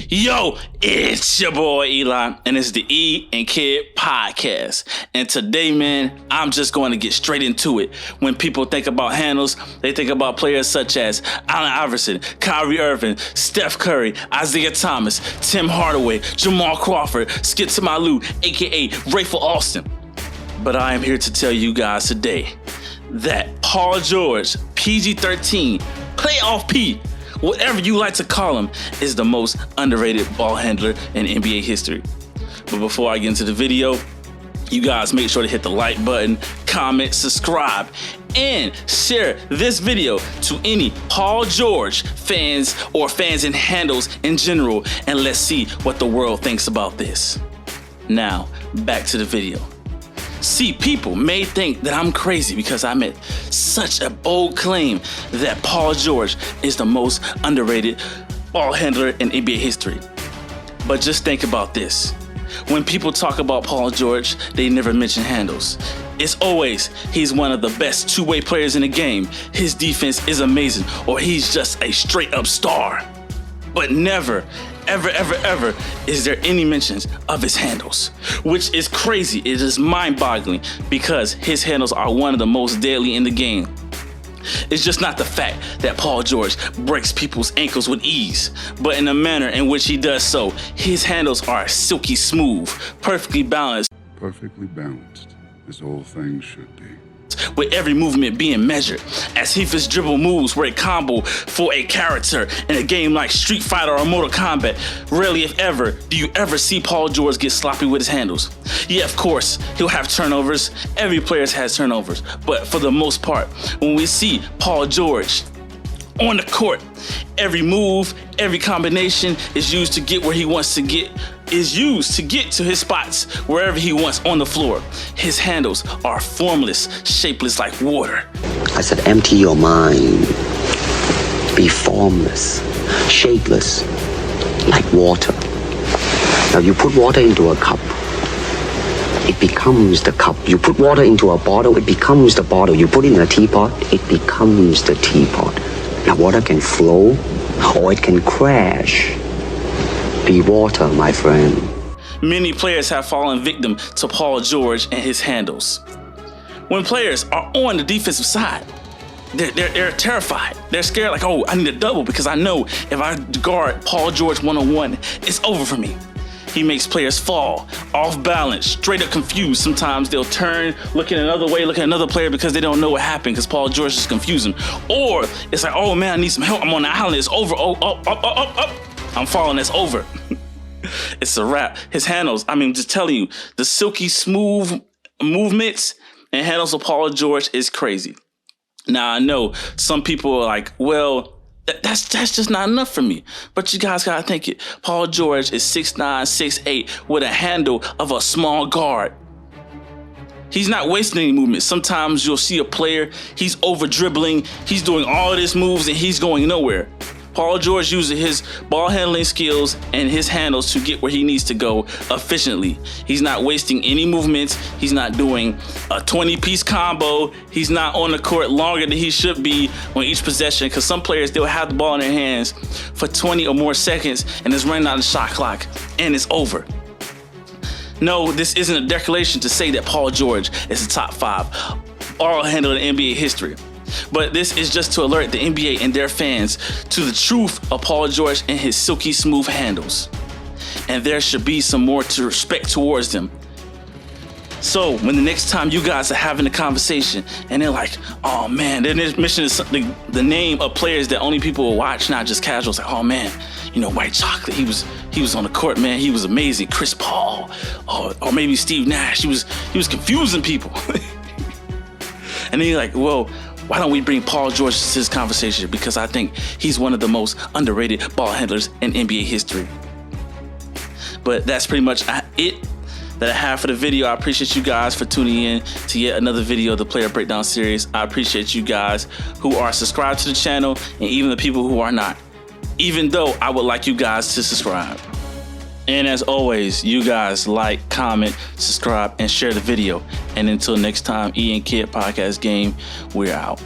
Yo, it's your boy Eli, and it's the E&Kidd podcast. And today, man, I'm just going to get straight into it. When people think about handles, they think about players such as Allen Iverson, Kyrie Irving, Steph Curry, Isaiah Thomas, Tim Hardaway, Jamal Crawford, Skip Tamalu, aka Rayful Austin. But I am here to tell you guys today that Paul George, PG-13, Playoff P, whatever you like to call him, is the most underrated ball handler in NBA history. But before I get into the video, you guys make sure to hit the like button, comment, subscribe, and share this video to any Paul George fans or fans in handles in general, and let's see what the world thinks about this. Now, back to the video. See, people may think that I'm crazy because I made such a bold claim that Paul George is the most underrated ball handler in NBA history. But just think about this. When people talk about Paul George, they never mention handles. It's always, he's one of the best two-way players in the game, his defense is amazing, or he's just a straight-up star. But never, ever is there any mentions of his handles, which is crazy. It is mind-boggling because his handles are one of the most deadly in the game. It's just not the fact that Paul George breaks people's ankles with ease, but in the manner in which he does so, his handles are silky smooth, perfectly balanced, as all things should be, with every movement being measured, as if his dribble moves were a combo for a character in a game like Street Fighter or Mortal Kombat. Rarely, if ever, do you ever see Paul George get sloppy with his handles. Yeah, of course, he'll have turnovers. Every player has turnovers. But for the most part, when we see Paul George on the court, every move, every combination is used to get where he wants to get, is used to get to his spots wherever he wants on the floor. His handles are formless, shapeless like water. I said, empty your mind. Be formless, shapeless like water. Now you put water into a cup, it becomes the cup. You put water into a bottle, it becomes the bottle. You put it in a teapot, it becomes the teapot. Now water can flow or it can crash. Be water, my friend. Many players have fallen victim to Paul George and his handles. When players are on the defensive side, they're terrified. They're scared, like, oh, I need a double because I know if I guard Paul George one-on-one, it's over for me. He makes players fall, off balance, straight up confused. Sometimes they'll turn, looking another way, look at another player because they don't know what happened because Paul George is confusing. Or it's like, oh man, I need some help. I'm on the island. It's over. Oh, up. I'm falling. It's over. It's a wrap. His handles, I mean, just telling you, the silky smooth movements and handles of Paul George is crazy. Now, I know some people are like, well, that's just not enough for me. But you guys gotta think it. Paul George is 6'9", 6'8", with a handle of a small guard. He's not wasting any movement. Sometimes you'll see a player, he's over dribbling, he's doing all of these moves and he's going nowhere. Paul George uses his ball handling skills and his handles to get where he needs to go efficiently. He's not wasting any movements. He's not doing a 20-piece combo. He's not on the court longer than he should be on each possession, because some players, they'll have the ball in their hands for 20 or more seconds and it's running out of the shot clock and it's over. No, this isn't a declaration to say that Paul George is the top 5 ball handler in NBA history. But this is just to alert the NBA and their fans to the truth of Paul George and his silky smooth handles. And there should be some more to respect towards them. So when the next time you guys are having a conversation and they're like, oh man, they're mentioning something, the name of players that only people will watch, not just casuals, like, oh man, you know, White Chocolate, he was on the court, man, he was amazing. Chris Paul, or maybe Steve Nash, he was confusing people. And then you're like, well, why don't we bring Paul George to this conversation? Because I think he's one of the most underrated ball handlers in NBA history. But that's pretty much it that I have for the video. I appreciate you guys for tuning in to yet another video of the Player Breakdown series. I appreciate you guys who are subscribed to the channel and even the people who are not, even though I would like you guys to subscribe. And as always, you guys like, comment, subscribe, and share the video. And until next time, E&Kidd Podcast Game, we're out.